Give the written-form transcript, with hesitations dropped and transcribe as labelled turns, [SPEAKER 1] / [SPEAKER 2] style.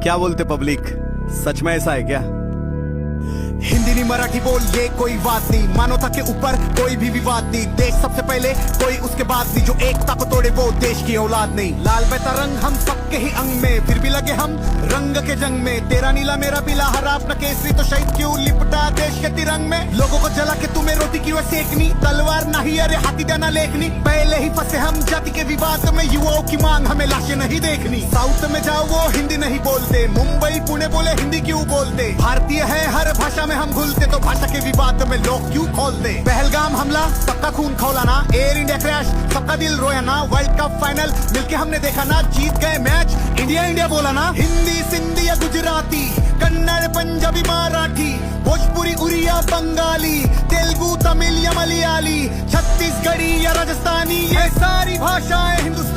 [SPEAKER 1] क्या बोलते पब्लिक, सच में ऐसा है क्या?
[SPEAKER 2] हिंदी नहीं मराठी बोल ये कोई बात नहीं, मानवता के ऊपर कोई भी विवाद नहीं। देश सबसे पहले कोई उसके बाद नहीं, जो एकता को तोड़े वो देश की औलाद नहीं। लाल बहता रंग हम सबके ही अंग में, फिर भी लगे हम रंग के जंग में। तेरा नीला मेरा पीला हरा अपना केसरी, तो शहीद क्यों लिपटा देश के तिरंग में। लोगों को जला के तुम्हें रोटी क्यों सेकनी, तलवार नहीं अरे हाथी देना लेखनी। पहले ही फंसे हम जाति के विवाद में, युवाओं की मांग हमें लाशें नहीं देखनी। साउथ में जाओ वो हिंदी नहीं बोलते, मुंबई पुणे बोले हिंदी क्यों बोलते। भारतीय है हर भाषा में हम भूलते, तो भाषा के विवाद में लोग क्यों खोलते। पहलगाम हमला सबका खून खौला ना, एयर इंडिया क्रैश सबका दिल रोया ना। वर्ल्ड कप फाइनल मिलके हमने देखा ना, जीत गए मैच इंडिया इंडिया बोला ना। हिंदी सिंधी या गुजराती, कन्नड़ पंजाबी मराठी, भोजपुरी उड़िया बंगाली, तेलुगु तमिल या मलयाली, छत्तीसगढ़ी या राजस्थानी, ये सारी भाषाएं हिंदुस्तान